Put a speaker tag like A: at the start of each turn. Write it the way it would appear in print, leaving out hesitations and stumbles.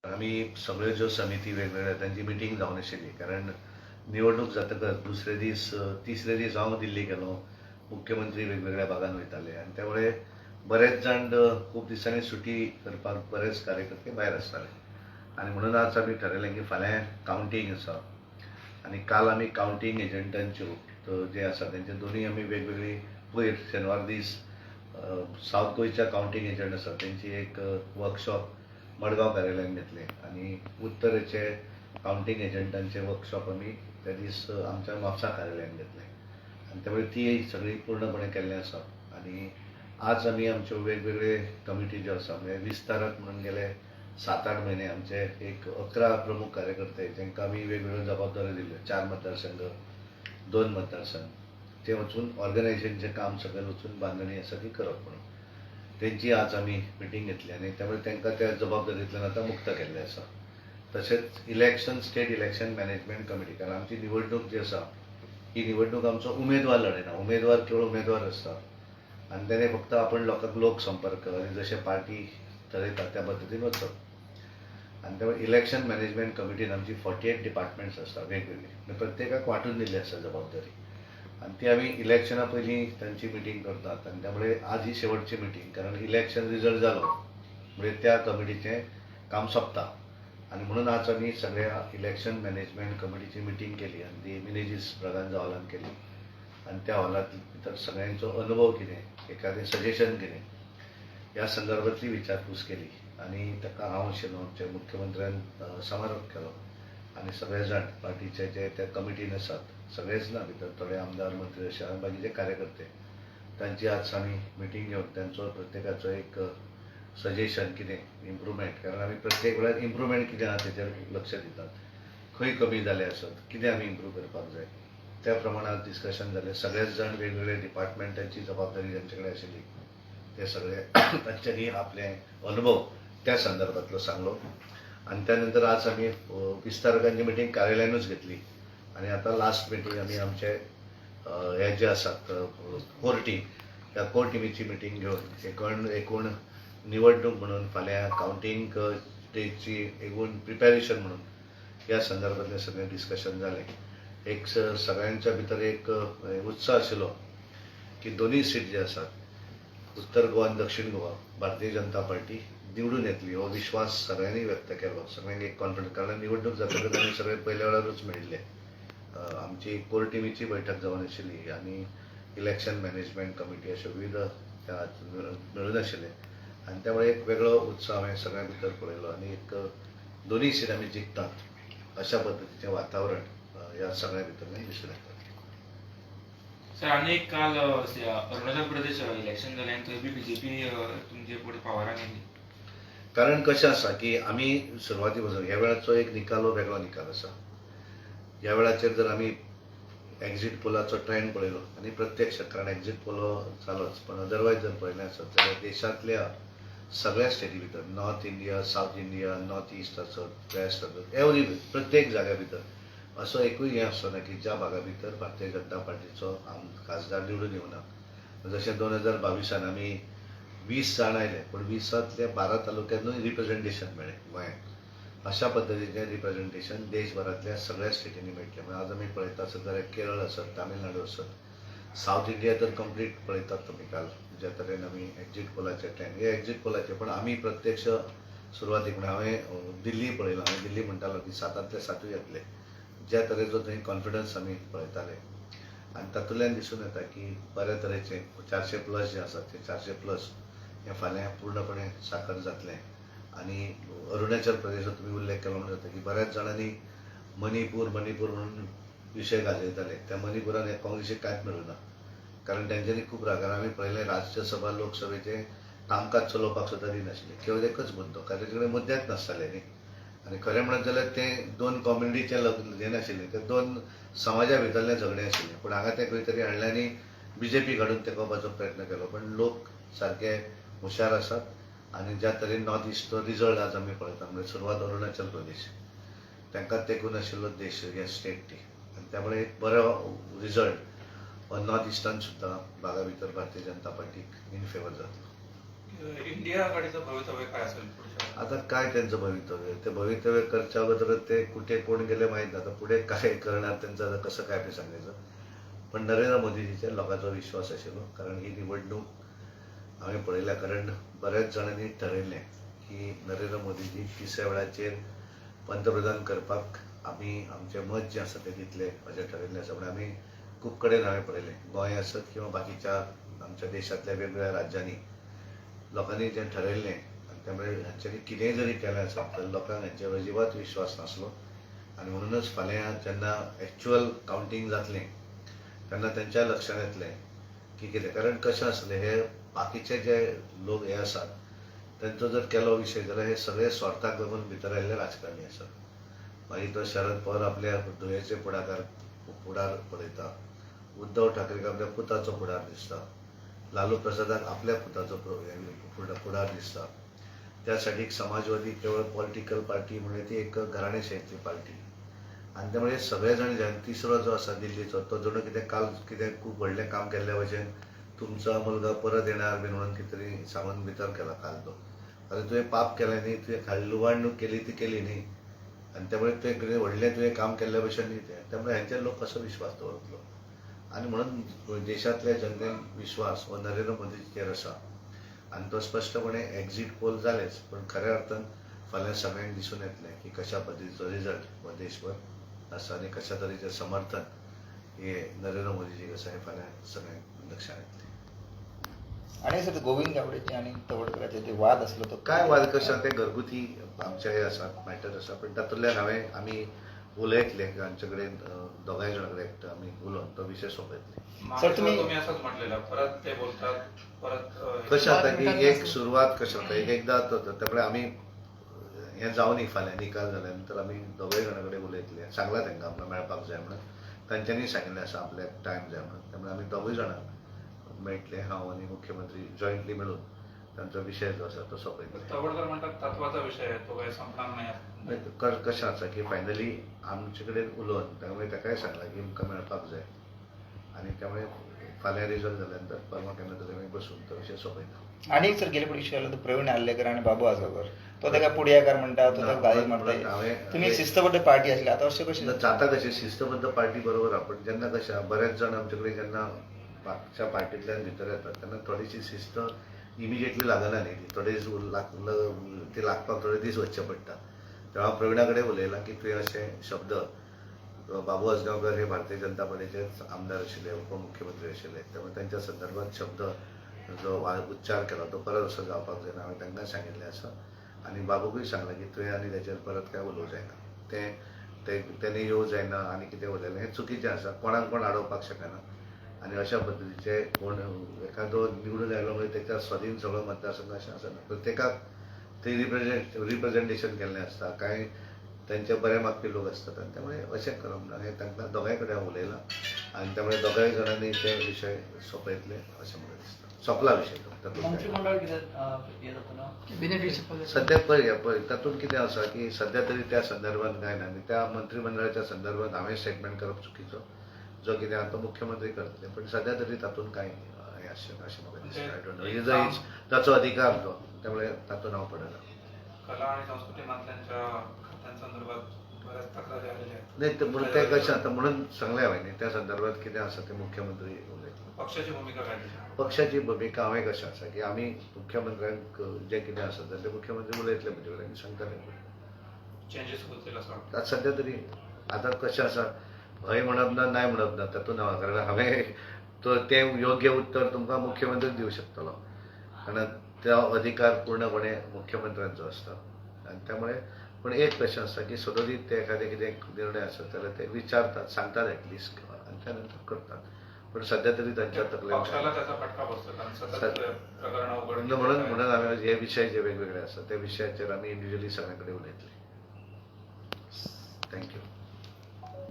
A: आम्ही सगळे ज्यो समिती वेगवेगळ्या त्यांची मिटींग जावन आशिल्ली, कारण निवडणूक जातकच दुसरे दीस तिसरे दीस हांव दिल्ली गेलो. मुख्यमंत्री वेगवेगळ्या भागांत वयताले आनी त्यामुळे बरेच जाण खूब दिसांनी सुटी करपाक बरेच कार्यकर्ते भायर आसताले. आनी म्हणून आज आमी ठरयलें की फाल्यां कावंटींग आसा आनी काल आमी कावंटींग एजंटांच्यो जे आसा तेंचे दोनूय आमी वेगवेगळी पयर शेनवार दीस सावथ गोंयच्या कावंटींग एजंट आसा तेंची एक वर्कशॉप मडगांव कार्यालयान घेतले आनी उत्तरेचे कावंटींग एजंटांचे वर्कशॉप आमी त्या दीस आमच्या म्हापसा कार्यालयान घेतले आनी त्यामुळे ती सगळी पूर्णपणे केल्लें आसा. आनी आज आमी आमच्यो वेगवेगळे कमिटी ज्यो आसा म्हणजे विस्तारक म्हणून गेले 7-8 म्हयने आमचे एक 11 प्रमुख कार्यकर्ते जांकां आमी वेगवेगळ्यो जबाबदाऱ्यो दिल्ल्यो, 4 मतदारसंघ, 2 मतदारसंघ, ते वचून ऑर्गनायझेशनचें काम सगळें वचून बांदणी आसा ती करप म्हणून तेंची आज आमी मिटींग घेतली आनी त्यामुळे तांकां त्या जबाबदारींतल्यान आतां मुक्त केल्लें आसा. तशेंच election state election management committee, कारण आमची निवडणूक जी आसा ही निवडणूक आमचो उमेदवार लढयना, उमेदवार केवळ उमेदवार आसता आनी तेणे फक्त आपण लोकांक लोक संपर्क आनी जशे पार्टी ठरयता त्या पद्दतीन वचप. आनी त्यामुळे इलेक्शन मॅनेजमेंट कमिटीन आमची 48 डिपार्टमेंट्स आसता वेगवेगळी, प्रत्येकाक वांटून दिल्ली आसा जबाबदारी आनी ती आमी इलेक्शना पयलीं तांची मिटींग करतात आनी त्यामुळे आज ही शेवटची मिटींग, कारण इलेक्शन रिजल्ट जालो म्हणजे त्या कमिटीचें काम सोंपता आनी म्हणून आज आमी सगळ्या इलेक्शन मॅनेजमेंट कमिटीची मिटींग केली आनी ती मिनेजीस ब्रगांजा हॉलान केली आनी त्या हॉलांत भितर सगळ्यांचो अनुभव कितें, एखादें सजेशन कितें ह्या संदर्भांतली विचारपूस केली आनी ताका हांव आशिल्लो आमच्या मुख्यमंत्र्यान समारोप केलो आनी सगळे जाण पार्टीचे जे त्या कमिटीन आसात सगळेच ना, भितर थोडे आमदार मंत्री अशे आनी बाकीचे कार्यकर्ते, तांची आज आमी मिटींग घेवन तांचो प्रत्येकाचो एक सजेशन कितें इम्प्रुवमेंट, कारण आमी प्रत्येक वेळार इम्प्रुवमेंट कितें आहा तेचेर लक्ष दितात, खंय कमी जाले आसत, कितें आमी इम्प्रूव करपाक जाय, त्या प्रमाणात डिस्कशन जालें. सगळेच जाण वेगवेगळे डिपार्टमेंटांची जबाबदारी तांचे कडेन आशिल्ली, ते सगळे तांच्यांनी आपले अनुभव त्या संदर्भांतलो सांगलो आनी त्यानंतर आज आमी विस्तारकांची मिटींग कार्यालयानूच घेतली आनी आतां लास्ट मिटींग आमी आमचे हे जे आसात कोर टीम, ह्या कोर टिमीची मिटींग घेवन एकूण निवडणूक म्हणून फाल्यां कावंटींग डेची एकूण प्रिपॅरेशन म्हणून ह्या संदर्भांतलें सगळें डिस्कशन जालें. एक सगळ्यांच्या भितर एक उत्साह आशिल्लो की दोनूय सीट जे आसात उत्तर गोवा आनी दक्षिण गोवा भारतीय जनता पार्टी निवडून येतली हो विश्वास सगळ्यांनी व्यक्त केलो. सगळ्यांक एक कॉन्फिडन्स, कारण निवडणूक जातकच आमी सगळे पयल्या वेळारूच मेळिल्ले. आमची कोर टिमीची बैठक जावन आशिल्ली आनी इलेक्शन मॅनेजमेंट कमिटी अशे विविध मेळून आशिल्ले आनी त्यामुळे एक वेगळो उत्साह हांवें सगळ्यां भितर पळयलो आनी एक दोनूय सीट आमी जिखतात अशा पद्दतीचें वातावरण ह्या सगळ्या भितर दिसून येता.
B: सर, अनेक काल अरुणाचल प्रदेश इलेक्शन जालें आनी थंय बी बीजेपी तुमचे फुडें पावरान येयली.
A: कारण कशें आसा की आमी सुरवाती पासून ह्या वेळाचो एक निकाल हो वेगळो निकाल आसा. ह्या वेळाचेर जर आमी एक्झीट पोलाचो ट्रेंड पळयलो आनी प्रत्यक्ष, कारण एक्झीट पोल हो जालोच, पण अदरवायज जर पळयलें आसत जाल्यार देशांतल्या सगळ्या स्टेटी भितर, north India, south India, north east आसत, वेस्ट आसत, एवरी प्रत्येक जाग्या भितर असो एकूय हें आसना की ज्या भागा भितर भारतीय जनता पार्टीचो खासदार निवडून येवना. जशें 2022 आमी 20 जाण आयले पूण 20तल्या 12 तालुक्यांतूय रिप्रेझेंटेशन मेळ्ळें गोंयांत. अशा पद्दतीचें रिप्रेझेंटेशन देशभरांतल्या सगळ्या स्टेटींनी मेळटलें. म्हणजे आज आमी पळयता आसत जाल्यार केरळ आसत, तामिळनाडू आसत, सावथ इंडिया तर कंप्लीट पळयतात तुमी काल ज्या तरेन आमी एक्झीट पोलाचे ट्रेंड, हे एक्झीट पोलाचे, पण आमी प्रत्यक्ष सुरवातीक म्हणजे हांवें दिल्ली पळयलो. हांवें दिल्ली म्हणटालो की 7तले 7 येतले, ज्या तरेचो थंय कॉन्फिडन्स आमी पळयताले आनी तातूंतल्यान दिसून येता की बऱ्या तरेचे 400+ जे आसात ते 400+ हें फाल्यां पूर्णपणे साकार जातलें. आनी अरुणाचल प्रदेशाचो तुमी उल्लेख केलो म्हणून जाता की बऱ्याच जाणांनी मणिपूर म्हणून विशय गाजयताले. त्या मणिपुरान हे काँग्रेसीक कांयच मेळूं ना, कारण तेंच्यांनी खूब राग, आमी पळयलें राज्यसभा लोकसभेचे कामकाज चलोवपाक सुद्दां दिनाशिल्ले, केवळ एकच मुद्दो, कारण तेचे कडेन मुद्देच नासताले न्ही. आनी खरें म्हणत जाल्यार ते 2 कम्युनिटीचे हें नाशिल्ले, ते 2 समाजा भितरले झगडे आशिल्ले, पूण हांगा ते खंय तरी हाडले आनी बीजेपी काडून तेंकोवपाचो प्रयत्न केलो. पण लोक सारके हुशार आसात आनी ज्या तरेन नॉर्थ इस्टचो रिजल्ट आज आमी पळयता, म्हणजे सुरवात अरुणाचल प्रदेश, तांकां तेंकून आशिल्लो देश ह्या स्टेटी आनी त्यामुळे एक बरो रिजल्ट नॉर्थ इस्टान सुद्दां भागा भितर भारतीय जनता पार्टीक इन फेवर जातलो.
C: इंडिया आघाडीचं भवितव्य काय असेल पुढच्या?
A: आता काय त्यांचं भवितव्य, ते भवितव्य करच्या अगोदर ते कुठे कोण गेले माहीत नाही. आता पुढे काय करणार त्यांचं, आता कसं काय ते सांगायचं. पण नरेंद्र मोदीजीच्या लोकांचा विश्वास असेल, कारण ही निवडणूक आम्ही पळयल्या. कारण बऱ्याच जणांनी ठरयलें की नरेंद्र मोदीजी 3ऱ्या वेळाचेर पंतप्रधान करपाक आमी आमचें मत जें आसा तें दितले अशें ठरयल्लें आसा. पण आमी खूब कडेन हांवें पळयलें, गोंय आसत किंवा बाकीच्या आमच्या देशांतल्या वेगवेगळ्या राज्यांनी लोकांनी जें ठरयल्लें आनी त्यामुळे हांच्यांनी कितेंय जरी केलें आसत तर लोकांक हांचेर अजिबात विश्वास नासलो. आनी म्हणूनच फाल्यां जेन्ना एक्चुअल कावंटींग जातलें तेन्ना तेंच्या लक्षांत येतलें की कितें. कारण कशें आसलें, हे बाकीचे जे लोक हे आसात तेंचो जर केलो विशय जाल्यार हे सगळे स्वार्थाक लागून भितर आयिल्ले राजकारणी आसात. मागीर तो शरद पवार आपल्या धुवेचे फुडार पळयता, उद्धव ठाकरेक आपल्या पुताचो फुडार दिसता, लालू प्रसादाक आपल्या पुताचो फुडार दिसता. त्यासाठी समाजवादी केवळ पॉलिटिकल पार्टी म्हणजे ती एक घराणेशाहीतली पार्टी. आनी त्यामुळे सगळे जाण जे 3रो जो आसा दिल्लीचो, तो जणू कितें काल कितें खूब व्हडलें काम केल्ल्या भशेन तुमचा मुलगा परत येणार बी म्हणून कितें तरी सांगून भितर केला काल तो. अरे तुवें पाप केलें न्ही, तुवें लुबाडणूक केली ती केली न्ही, आनी त्यामुळे तुवें कितें व्हडलें तुवें काम केल्ल्या भशेन न्ही तें. त्यामुळे हांचेर लोक कसो विश्वास दवरतलो. आनी म्हणून देशांतल्या जनतेन विश्वास हो नरेंद्र मोदीचेर आसा. आनी तो स्पश्टपणे एक्झीट पोल जालेच, पण खऱ्या अर्थान फाल्यां सगळ्यांक दिसून येतलें की कशा पद्दतीचो रिजल्ट हो देशभर आसा आनी कशा तरेचें समर्थन हे नरेंद्र मोदीजीक आसा हे फाल्यां सगळ्यांक लक्षांत येतलें.
D: आणि सर गोविंद गावडेचे आणि तवडकरांचे जे वाद असलो तो
A: काय वाद कशा ते घरगुती आमचे हे आसात, मॅटर आसा. पण तातूंतल्यान आमी उलयतले आमचे कडेन दोगांय जाणां कडेन एकटो आमी उलोवन तो विशय सोंपयतले.
C: सर तुम्ही असंच म्हटलेलं, परत ते बोलतात, परत
A: कशें जाता की एक सुरवात कशें जाता, एकदां त्यामुळे आमी हें जावनी फाल्यां निकाल जाल्या नंतर आमी दोगांय जाणां कडेन उलयतले. सांगलां तांकां आमकां मेळपाक जाय म्हणून, तांच्यांनी सांगिल्लें आसा आपल्याक टायम जाय म्हणून. त्यामुळे आमी दोगूय जाणां मेळटले, हांव आनी मुख्यमंत्री जॉयंटली मेळून तांचो विशय जो आसा तो सोंपयतले.
C: तवडकर म्हणतात तत्वाचा विषय आहे, तो काही संपणार नाही.
A: कशें आसा की फायनली आमचे कडेन उलोवन त्यामुळे ताकाय सांगलां की आमकां मेळपाक जाय. आनी त्यामुळे फाल्यां रिजल्ट जाल्या नंतर परवा केन्ना तरी आमी बसून तो विशय सोंपयता.
D: आणि एक सर गेले विषय आलो तो प्रवीण आल्लेकर आणि बाबू आजगावकर, तो ताका पुढाकार म्हणटा, तो ताका गाळी मारता. तुम्ही शिस्तबद्ध पार्टी आसली, आता अशें कशें
A: जाता कशें शिस्तबद्ध पार्टी बरोबर आहा. पण जेन्ना कशें आहा, बरेच जाण आमचे कडेन जेन्ना मागच्या पार्टींतल्यान भितर येतात तेन्ना थोडीशी शिस्त इमिजिएटली लागना न्ही. थोडे दीस ती लागपाक थोडे दीस वचचे पडटा. तेव्हा हांव प्रवीणा कडेन उलयलां की तुवें अशें शब्द, बाबू आजगांवकर हे भारतीय जनता पार्टीचे आमदार आशिल्ले, उपमुख्यमंत्री आशिल्ले, त्यामुळे त्यांच्या संदर्भात शब्द जो उच्चार केला तो परत असो जावपाक जायना. हांवें तांकां सांगिल्लें आसा आनी बाबूकूय सांगलां की तुवें आनी ताचेर परत काय उलोवं जायना, तेणी येवं जायना आनी कितें उलयलें हें चुकीचें आसा. कोणाक कोण आडोवपाक शकना. आनी अशा पद्दतीचे कोण एखादो निवडून आयलो म्हणजे त्याच्या स्वाधीन सगळो मतदारसंघ अशें आसना. प्रत्येकाक ते रिप्रेझेंटेशन केल्लें आसता, कांय त्यांचे बरे मागपी लोक असतात. आनी त्यामुळे अशें करप ना. हें तांकां दोगांय कडेन हांव उलयलां आनी त्यामुळे दोगांय जाणांनी ते विशय सोंपयतले अशें म्हाका दिसता. सोंपला विशय सद्या पळय तातूंत कितें आसा की सद्या तरी त्या संदर्भात कांय ना. आनी त्या मंत्रिमंडळाच्या संदर्भात हांवें स्टेटमेंट करप चुकीचो, जो कितें आहा तो मुख्यमंत्री करतले. पण सद्या तरी तातूंत कांय हें आसचें अशें म्हाका दिसता. ताचो अधिकार तो, त्यामुळे तातूंत हांव पडना.
C: कला आणि संस्कृती मंत्र्यांच्या खात्यांसंदर्भात बऱ्याच तक्रारी आलेल्या आहेत.
A: नाही म्हणून ते कशें आता म्हणून सांगलें हांवें न्ही, त्या संदर्भात कितें आसा ते मुख्यमंत्री उलयतले.
C: पक्षाची भूमिका काय त्याच्यात?
A: पक्षाची भूमिका हांवें कशें आसा की आमी मुख्यमंत्र्यांक जें कितें आसा ते मुख्यमंत्री उलयतले म्हजे कडेन आनी सांगतले.
C: चेंजीस होतील असं वाटतं?
A: आतां सद्या तरी आतां कशें आसा, हय म्हणप ना नाय म्हणप ना तातूंत हांव, कारण हांवें तो तें योग्य उत्तर तुमकां मुख्यमंत्री दिवं शकतलो, कारण तो अधिकार पूर्णपणे मुख्यमंत्र्यांचो आसता. आनी त्यामुळे पण एक कशें आसा की सदोदीत ते एखादे कितें निर्णय आसत जाल्यार ते विचारतात, सांगतात एटलिस्ट, आनी त्या नंतर करतात. पण सध्या तरी तांच्या तकलेंत
C: पक्षाला त्याचा फटका बसतो, कारण सतत प्रकरणं उघड
A: म्हणून हांवें हे विशय जे वेगवेगळे आसा त्या विशयाचेर आमी इंडिव्हिज्युअली सगळ्यां कडेन उलयतले. थँक्यू.